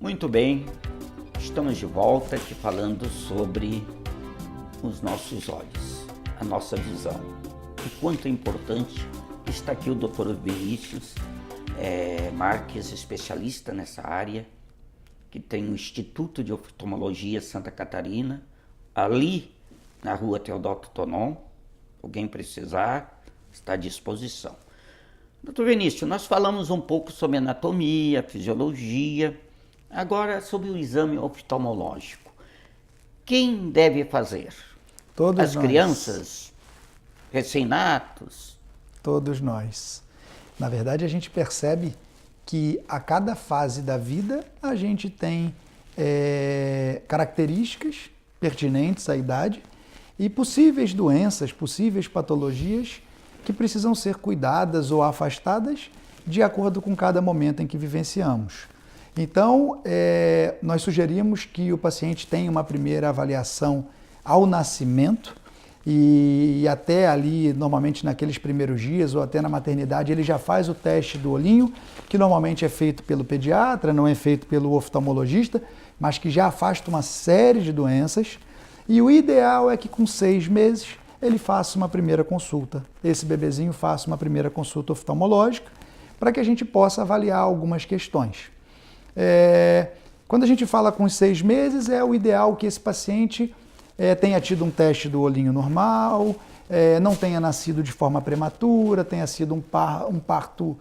Muito bem, estamos de volta aqui falando sobre os nossos olhos, a nossa visão. O quanto é importante. Está aqui o Dr. Vinícius Marques, especialista nessa área, que tem o Instituto de Oftalmologia Santa Catarina, ali na rua Teodoto Tonon. Alguém precisar, está à disposição. Dr. Vinícius, nós falamos um pouco sobre anatomia, fisiologia, agora sobre o exame oftalmológico. Quem deve fazer? Todos As nós. crianças, recém-natos? Todos nós. Na verdade, a gente percebe que a cada fase da vida a gente tem características pertinentes à idade e possíveis doenças, possíveis patologias que precisam ser cuidadas ou afastadas de acordo com cada momento em que vivenciamos. Então, nós sugerimos que o paciente tenha uma primeira avaliação ao nascimento e até ali, normalmente naqueles primeiros dias ou até na maternidade, ele já faz o teste do olhinho, que normalmente é feito pelo pediatra, não é feito pelo oftalmologista, mas que já afasta uma série de doenças. E o ideal é que com 6 meses ele faça uma primeira consulta. Esse bebezinho faça uma primeira consulta oftalmológica para que a gente possa avaliar algumas questões. Quando a gente fala com os 6 meses, é o ideal que esse paciente tenha tido um teste do olhinho normal, não tenha nascido de forma prematura, tenha sido um parto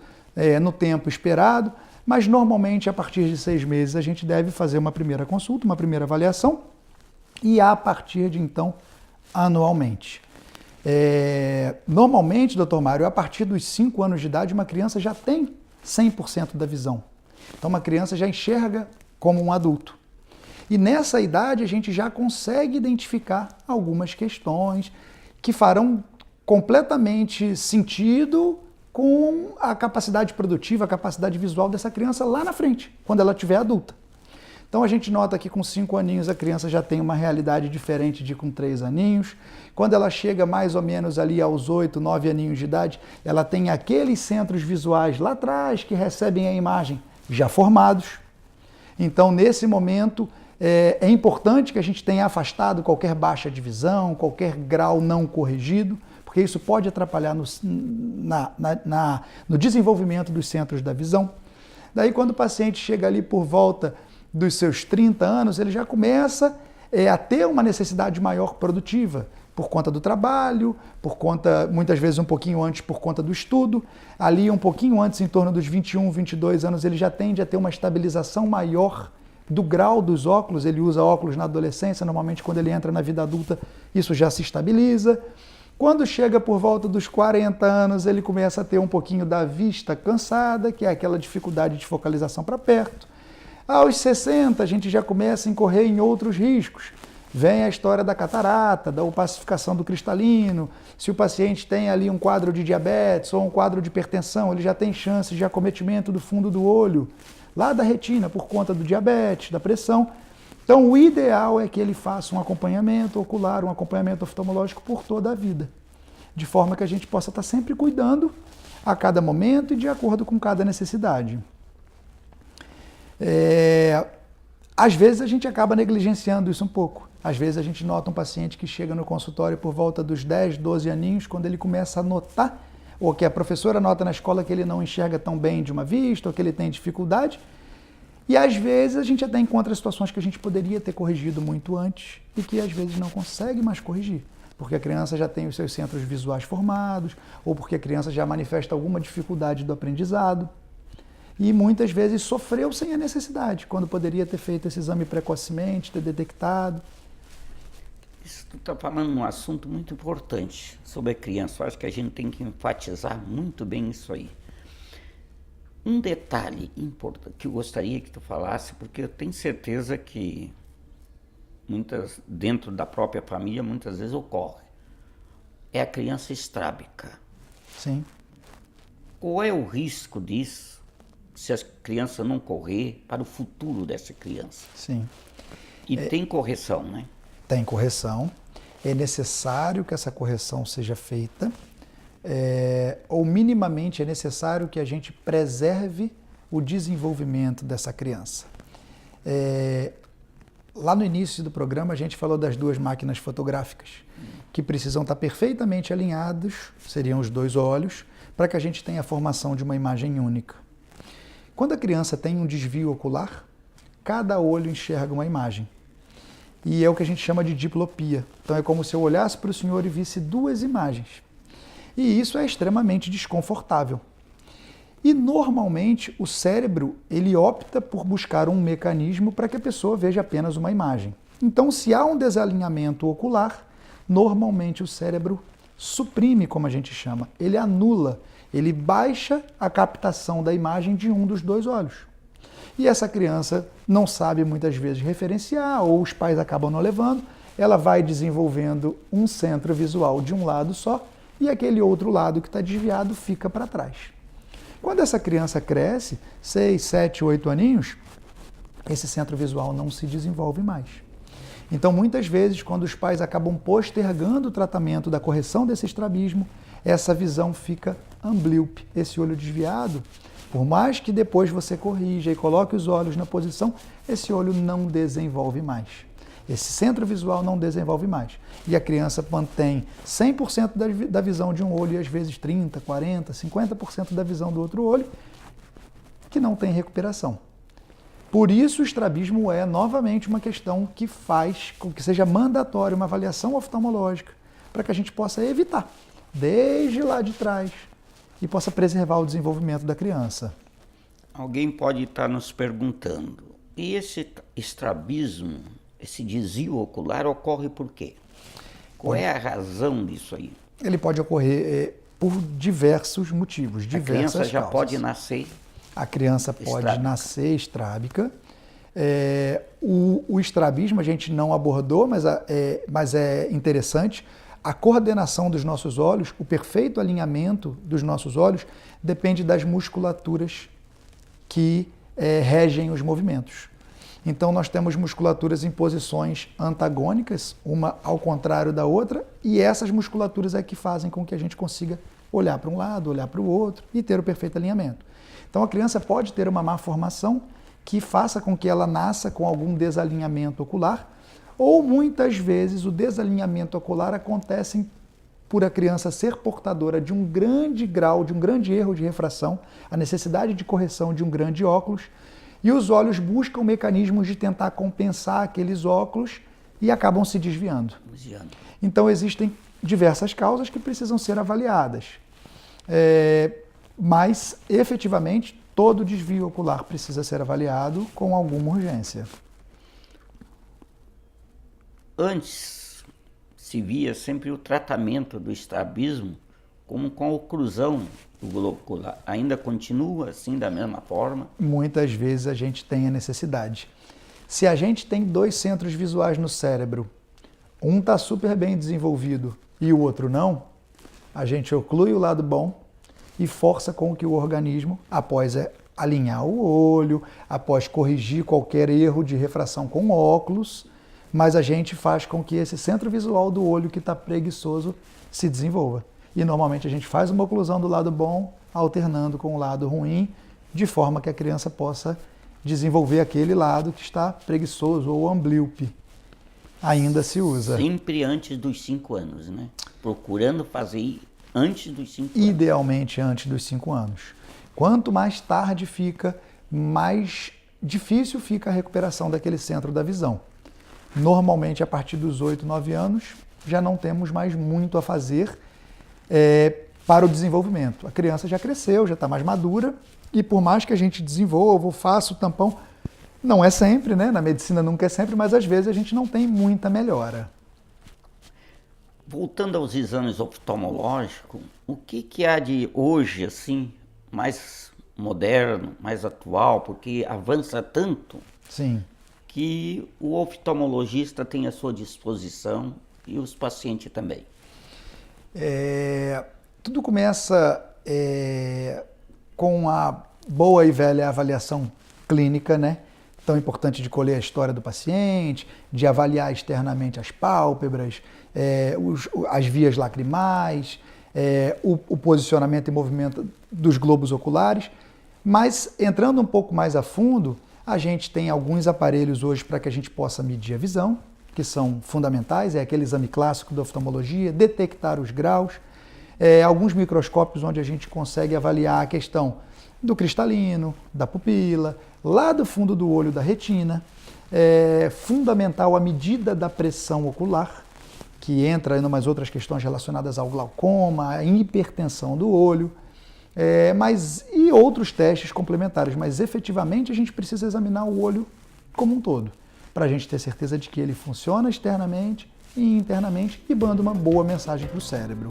no tempo esperado, mas normalmente a partir de 6 meses a gente deve fazer uma primeira consulta, uma primeira avaliação e a partir de então anualmente. Normalmente, doutor Mário, a partir dos 5 anos de idade uma criança já tem 100% da visão. Então uma criança já enxerga como um adulto. E nessa idade a gente já consegue identificar algumas questões que farão completamente sentido com a capacidade produtiva, a capacidade visual dessa criança lá na frente, quando ela estiver adulta. Então a gente nota que com 5 aninhos a criança já tem uma realidade diferente de com 3 aninhos. Quando ela chega mais ou menos ali aos 8, 9 aninhos de idade, ela tem aqueles centros visuais lá atrás que recebem a imagem já formados. Então nesse momento é importante que a gente tenha afastado qualquer baixa de visão, qualquer grau não corrigido, porque isso pode atrapalhar no desenvolvimento dos centros da visão. Daí quando o paciente chega ali por volta dos seus 30 anos, ele já começa a ter uma necessidade maior produtiva, por conta do trabalho, por conta, muitas vezes um pouquinho antes, por conta do estudo. Ali um pouquinho antes, em torno dos 21, 22 anos, ele já tende a ter uma estabilização maior do grau dos óculos. Ele usa óculos na adolescência, normalmente quando ele entra na vida adulta, isso já se estabiliza. Quando chega por volta dos 40 anos, ele começa a ter um pouquinho da vista cansada, que é aquela dificuldade de focalização para perto. Aos 60, a gente já começa a incorrer em outros riscos. Vem a história da catarata, da opacificação do cristalino. Se o paciente tem ali um quadro de diabetes ou um quadro de hipertensão, ele já tem chances de acometimento do fundo do olho, lá da retina, por conta do diabetes, da pressão. Então, o ideal é que ele faça um acompanhamento ocular, um acompanhamento oftalmológico por toda a vida, de forma que a gente possa estar sempre cuidando a cada momento e de acordo com cada necessidade. Às vezes a gente acaba negligenciando isso um pouco. Às vezes a gente nota um paciente que chega no consultório por volta dos 10, 12 aninhos, quando ele começa a notar, ou que a professora nota na escola que ele não enxerga tão bem de uma vista, ou que ele tem dificuldade. E às vezes a gente até encontra situações que a gente poderia ter corrigido muito antes e que às vezes não consegue mais corrigir, porque a criança já tem os seus centros visuais formados, ou porque a criança já manifesta alguma dificuldade do aprendizado. E muitas vezes sofreu sem a necessidade, quando poderia ter feito esse exame precocemente, ter detectado. Isso tu está falando um assunto muito importante sobre a criança. Eu acho que a gente tem que enfatizar muito bem isso aí. Um detalhe importante que eu gostaria que tu falasse, porque eu tenho certeza que dentro da própria família muitas vezes ocorre, é a criança estrábica. Sim. Qual é o risco disso? Se a criança não correr para o futuro dessa criança. Sim. E tem correção, né? Tem correção. É necessário que essa correção seja feita, ou minimamente é necessário que a gente preserve o desenvolvimento dessa criança. Lá no início do programa a gente falou das duas máquinas fotográficas, que precisam estar perfeitamente alinhados, seriam os dois olhos, para que a gente tenha a formação de uma imagem única. Quando a criança tem um desvio ocular, cada olho enxerga uma imagem. E é o que a gente chama de diplopia. Então é como se eu olhasse para o senhor e visse duas imagens. E isso é extremamente desconfortável. E normalmente o cérebro ele opta por buscar um mecanismo para que a pessoa veja apenas uma imagem. Então, se há um desalinhamento ocular, normalmente o cérebro suprime, como a gente chama, ele anula, ele baixa a captação da imagem de um dos dois olhos. E essa criança não sabe muitas vezes referenciar, ou os pais acabam não levando, ela vai desenvolvendo um centro visual de um lado só, e aquele outro lado que está desviado fica para trás. Quando essa criança cresce, 6, 7, 8 aninhos, esse centro visual não se desenvolve mais. Então, muitas vezes, quando os pais acabam postergando o tratamento da correção desse estrabismo, essa visão fica amblíope, esse olho desviado. Por mais que depois você corrija e coloque os olhos na posição, esse olho não desenvolve mais. Esse centro visual não desenvolve mais. E a criança mantém 100% da visão de um olho e às vezes 30%, 40%, 50% da visão do outro olho, que não tem recuperação. Por isso o estrabismo é novamente uma questão que faz com que seja mandatória uma avaliação oftalmológica para que a gente possa evitar, desde lá de trás, e possa preservar o desenvolvimento da criança. Alguém pode estar nos perguntando, e esse estrabismo, esse desvio ocular ocorre por quê? Qual é a razão disso aí? Ele pode ocorrer por diversos motivos, diversas causas. A criança já pode nascer? A criança pode nascer estrábica. O estrabismo a gente não abordou, mas é interessante. A coordenação dos nossos olhos, o perfeito alinhamento dos nossos olhos, depende das musculaturas que regem os movimentos. Então, nós temos musculaturas em posições antagônicas, uma ao contrário da outra, e essas musculaturas é que fazem com que a gente consiga olhar para um lado, olhar para o outro e ter o perfeito alinhamento. Então, a criança pode ter uma má formação que faça com que ela nasça com algum desalinhamento ocular, ou muitas vezes o desalinhamento ocular acontece por a criança ser portadora de um grande grau, de um grande erro de refração, a necessidade de correção de um grande óculos, e os olhos buscam mecanismos de tentar compensar aqueles óculos e acabam se desviando. Então existem diversas causas que precisam ser avaliadas. Mas, efetivamente, todo desvio ocular precisa ser avaliado com alguma urgência. Antes se via sempre o tratamento do estrabismo como com a oclusão do globo ocular. Ainda continua assim da mesma forma? Muitas vezes a gente tem a necessidade. Se a gente tem dois centros visuais no cérebro, um está super bem desenvolvido e o outro não, a gente oclui o lado bom e força com que o organismo, após alinhar o olho, após corrigir qualquer erro de refração com óculos, mas a gente faz com que esse centro visual do olho que está preguiçoso se desenvolva. E normalmente a gente faz uma oclusão do lado bom, alternando com o lado ruim, de forma que a criança possa desenvolver aquele lado que está preguiçoso ou amblíope. Ainda se usa. Sempre antes dos 5 anos, né? Procurando fazer antes dos 5 anos. Idealmente antes dos 5 anos. Quanto mais tarde fica, mais difícil fica a recuperação daquele centro da visão. Normalmente, a partir dos 8, 9 anos, já não temos mais muito a fazer para o desenvolvimento. A criança já cresceu, já está mais madura, e por mais que a gente desenvolva, faça o tampão, não é sempre, né? Na medicina nunca é sempre, mas às vezes a gente não tem muita melhora. Voltando aos exames oftalmológicos, o que há de hoje, assim, mais moderno, mais atual, porque avança tanto, sim, que o oftalmologista tem à sua disposição e os pacientes também? Tudo começa com a boa e velha avaliação clínica, né? Tão importante de colher a história do paciente, de avaliar externamente as pálpebras, as vias lacrimais, o posicionamento e movimento dos globos oculares. Mas, entrando um pouco mais a fundo, A gente tem alguns aparelhos hoje para que a gente possa medir a visão, que são fundamentais, é aquele exame clássico da oftalmologia, detectar os graus, alguns microscópios onde a gente consegue avaliar a questão do cristalino, da pupila, lá do fundo do olho, da retina. É fundamental a medida da pressão ocular, que entra em umas outras questões relacionadas ao glaucoma, à hipertensão do olho, e outros testes complementares. Mas efetivamente a gente precisa examinar o olho como um todo, para a gente ter certeza de que ele funciona externamente e internamente e manda uma boa mensagem para o cérebro.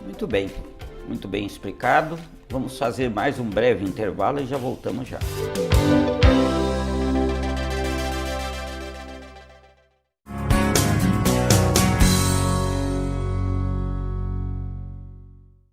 Muito bem explicado. Vamos fazer mais um breve intervalo e já voltamos já.